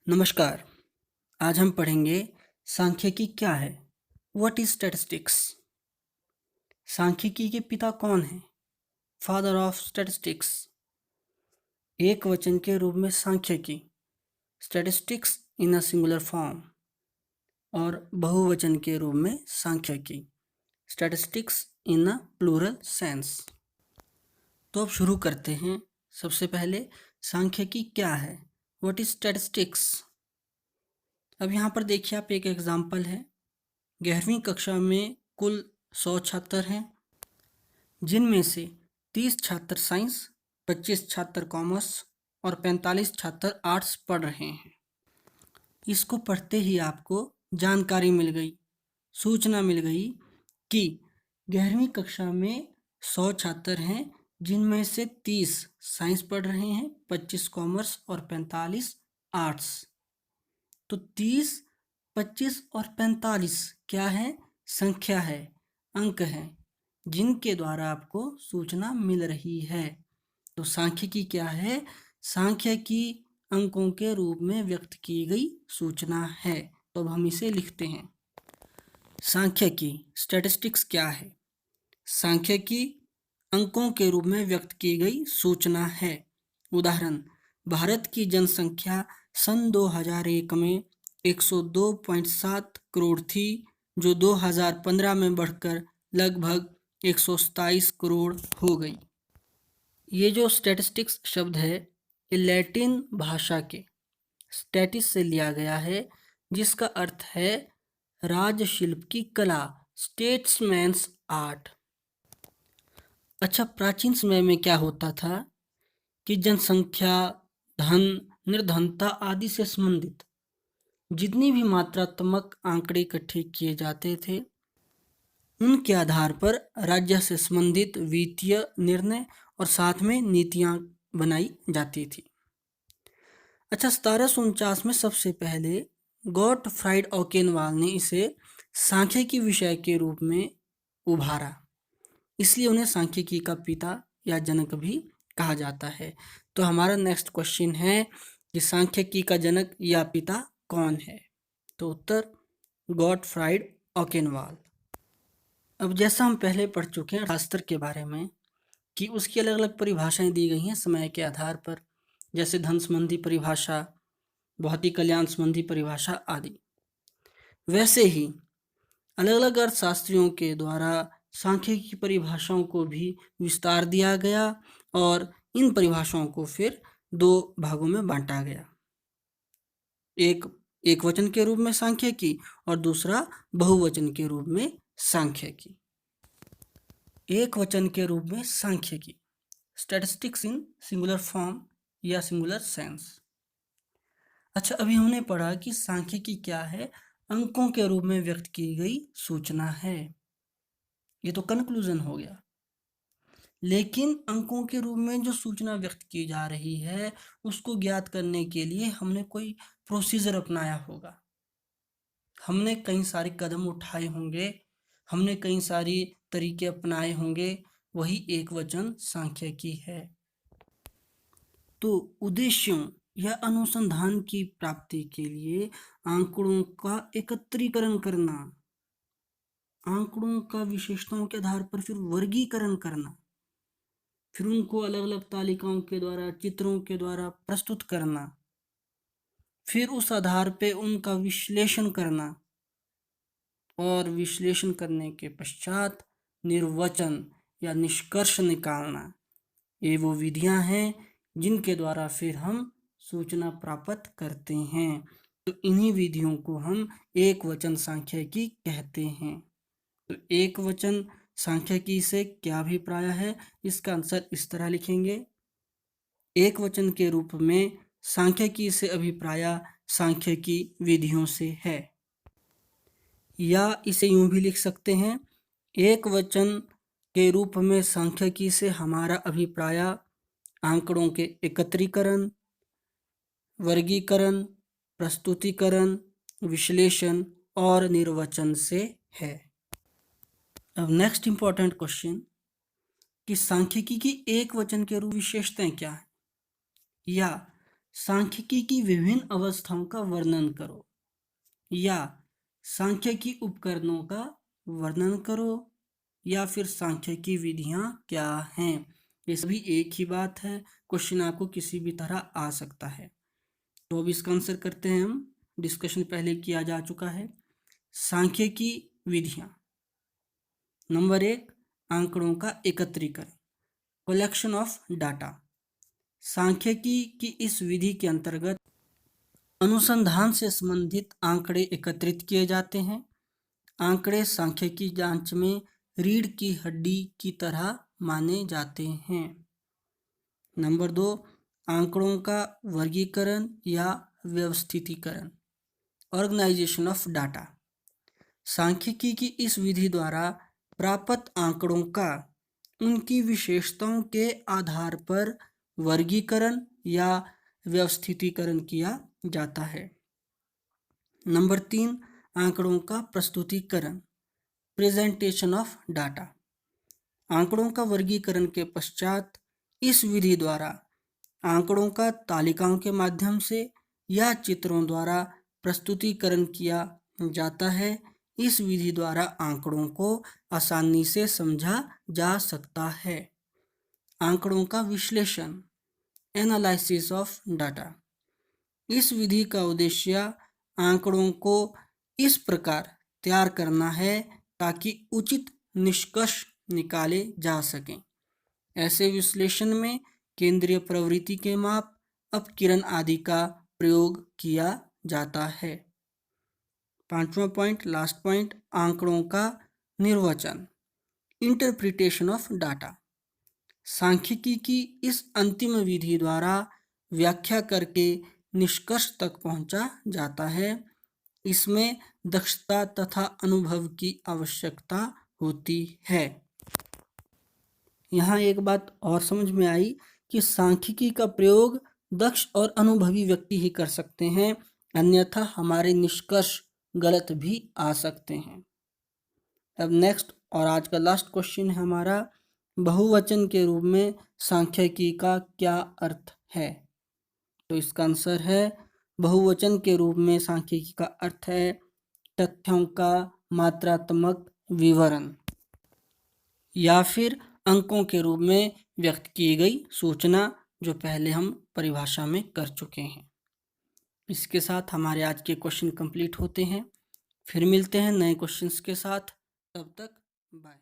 नमस्कार। आज हम पढ़ेंगे सांख्यिकी क्या है। What is statistics. सांख्यिकी के पिता कौन हैं? Father of statistics. एक वचन के रूप में सांख्यिकी, statistics in a singular form, और बहुवचन के रूप में सांख्यिकी, statistics in a plural sense. तो अब शुरू करते हैं। सबसे पहले सांख्यिकी क्या है? What is statistics. अब यहाँ पर देखिए, आप एक एग्जाम्पल है। 11वीं कक्षा में कुल 100 छात्र हैं, जिनमें से 30 छात्र साइंस, 25 छात्र कॉमर्स और 45 छात्र आर्ट्स पढ़ रहे हैं। इसको पढ़ते ही आपको जानकारी मिल गई, सूचना मिल गई कि 11वीं कक्षा में 100 छात्र हैं, जिनमें से 30 साइंस पढ़ रहे हैं, 25 कॉमर्स और 45 आर्ट्स। तो 30, 25 और 45 क्या है? संख्या है, अंक है, जिनके द्वारा आपको सूचना मिल रही है। तो सांख्यिकी क्या है? सांख्यिकी अंकों के रूप में व्यक्त की गई सूचना है। तो अब हम इसे लिखते हैं। सांख्यिकी स्टैटिस्टिक्स क्या है? सांख्यिकी अंकों के रूप में व्यक्त की गई सूचना है। उदाहरण, भारत की जनसंख्या सन 2001 में 102.7 करोड़ थी, जो 2015 में बढ़कर लगभग 127 करोड़ हो गई। ये जो स्टैटिस्टिक्स शब्द है, ये लैटिन भाषा के स्टैटिस से लिया गया है, जिसका अर्थ है राजशिल्प की कला, स्टेट्समैन्स आर्ट। अच्छा, प्राचीन समय में क्या होता था कि जनसंख्या, धन, निर्धनता आदि से संबंधित जितनी भी मात्रात्मक आंकड़े इकट्ठे किए जाते थे, उनके आधार पर राज्य से संबंधित वित्तीय निर्णय और साथ में नीतियां बनाई जाती थी। अच्छा, 1749 में सबसे पहले गॉटफ्राइड ओकेनवाल ने इसे सांख्यिकी विषय के रूप में उभारा, इसलिए उन्हें सांख्यिकी का पिता या जनक भी कहा जाता है। तो हमारा नेक्स्ट क्वेश्चन है कि सांख्यिकी का जनक या पिता कौन है? तो उत्तर गॉटफ्राइड ओकेनवाल। अब जैसा हम पहले पढ़ चुके हैं शास्त्र के बारे में कि उसकी अलग अलग परिभाषाएं दी गई हैं समय के आधार पर, जैसे धन संबंधी परिभाषा, भौतिक कल्याण संबंधी परिभाषा आदि। वैसे ही अलग अलग अर्थशास्त्रियों के द्वारा सांख्यिकी की परिभाषाओं को भी विस्तार दिया गया और इन परिभाषाओं को फिर दो भागों में बांटा गया। एक वचन के रूप में सांख्यिकी और दूसरा बहुवचन के रूप में सांख्यिकी। एक वचन के रूप में सांख्यिकी, स्टैटिस्टिक्स इन सिंगुलर फॉर्म या सिंगुलर सेंस। अच्छा, अभी हमने पढ़ा कि सांख्यिकी क्या है? अंकों के रूप में व्यक्त की गई सूचना है। ये तो कंक्लूजन हो गया। लेकिन अंकों के रूप में जो सूचना व्यक्त की जा रही है, उसको ज्ञात करने के लिए हमने कोई प्रोसीजर अपनाया होगा, हमने कई सारे कदम उठाए होंगे, हमने कई सारी तरीके अपनाए होंगे। वही एक वचन सांख्यिकी है। तो उद्देश्यों या अनुसंधान की प्राप्ति के लिए आंकड़ों का एकत्रीकरण करना, आंकड़ों का विशेषताओं के आधार पर फिर वर्गीकरण करना, फिर उनको अलग अलग तालिकाओं के द्वारा, चित्रों के द्वारा प्रस्तुत करना, फिर उस आधार पे उनका विश्लेषण करना, और विश्लेषण करने के पश्चात निर्वचन या निष्कर्ष निकालना। ये वो विधियां हैं जिनके द्वारा फिर हम सूचना प्राप्त करते हैं। तो इन्हीं विधियों को हम एक वचन सांख्यिकी कहते हैं। तो एक वचन सांख्यिकी से क्या अभिप्राय है? इसका आंसर इस तरह लिखेंगे। एक वचन के रूप में सांख्यिकी से अभिप्राय सांख्यिकी विधियों से है, या इसे यूं भी लिख सकते हैं, एक वचन के रूप में सांख्यिकी से हमारा अभिप्राय आंकड़ों के एकत्रीकरण, वर्गीकरण, प्रस्तुतिकरण, विश्लेषण और निर्वचन से है। अब नेक्स्ट इंपॉर्टेंट क्वेश्चन कि सांख्यिकी की एक वचन के रूप विशेषताएं क्या है, या सांख्यिकी की विभिन्न अवस्थाओं का वर्णन करो, या सांख्यिकी उपकरणों का वर्णन करो, या फिर सांख्यिकी विधियां क्या हैं। ये सभी एक ही बात है, क्वेश्चन आपको किसी भी तरह आ सकता है। तो अब इसका आंसर करते हैं हम। डिस्कशन पहले किया जा चुका है। सांख्यिकी विधियां। नंबर 1, आंकड़ों का एकत्रीकरण, कलेक्शन ऑफ डाटा। सांख्यिकी की इस विधि के अंतर्गत अनुसंधान से संबंधित आंकड़े एकत्रित किए जाते हैं। आंकड़े सांख्यिकी जांच में रीढ़ की हड्डी की तरह माने जाते हैं। नंबर 2, आंकड़ों का वर्गीकरण या व्यवस्थितीकरण, ऑर्गेनाइजेशन ऑफ डाटा। सांख्यिकी की इस विधि द्वारा प्राप्त आंकड़ों का उनकी विशेषताओं के आधार पर वर्गीकरण या व्यवस्थितीकरण किया जाता है। नंबर 3, आंकड़ों का प्रस्तुतीकरण, प्रेजेंटेशन ऑफ डाटा। आंकड़ों का वर्गीकरण के पश्चात इस विधि द्वारा आंकड़ों का तालिकाओं के माध्यम से या चित्रों द्वारा प्रस्तुतीकरण किया जाता है। इस विधि द्वारा आंकड़ों को आसानी से समझा जा सकता है। आंकड़ों का विश्लेषण, एनालिसिस ऑफ डाटा। इस विधि का उद्देश्य आंकड़ों को इस प्रकार तैयार करना है ताकि उचित निष्कर्ष निकाले जा सकें। ऐसे विश्लेषण में केंद्रीय प्रवृत्ति के माप, अपकिरण आदि का प्रयोग किया जाता है। 5वां पॉइंट, लास्ट पॉइंट, आंकड़ों का निर्वचन, इंटरप्रिटेशन ऑफ डाटा। सांख्यिकी की इस अंतिम विधि द्वारा व्याख्या करके निष्कर्ष तक पहुंचा जाता है। इसमें दक्षता तथा अनुभव की आवश्यकता होती है। यहाँ एक बात और समझ में आई कि सांख्यिकी का प्रयोग दक्ष और अनुभवी व्यक्ति ही कर सकते हैं, अन्यथा हमारे निष्कर्ष गलत भी आ सकते हैं। अब नेक्स्ट और आज का लास्ट क्वेश्चन है हमारा, बहुवचन के रूप में सांख्यिकी का क्या अर्थ है। तो इसका आंसर है, बहुवचन के रूप में सांख्यिकी का अर्थ है तथ्यों का मात्रात्मक विवरण, या फिर अंकों के रूप में व्यक्त की गई सूचना, जो पहले हम परिभाषा में कर चुके हैं। इसके साथ हमारे आज के क्वेश्चन कंप्लीट होते हैं। फिर मिलते हैं नए क्वेश्चंस के साथ, तब तक बाय।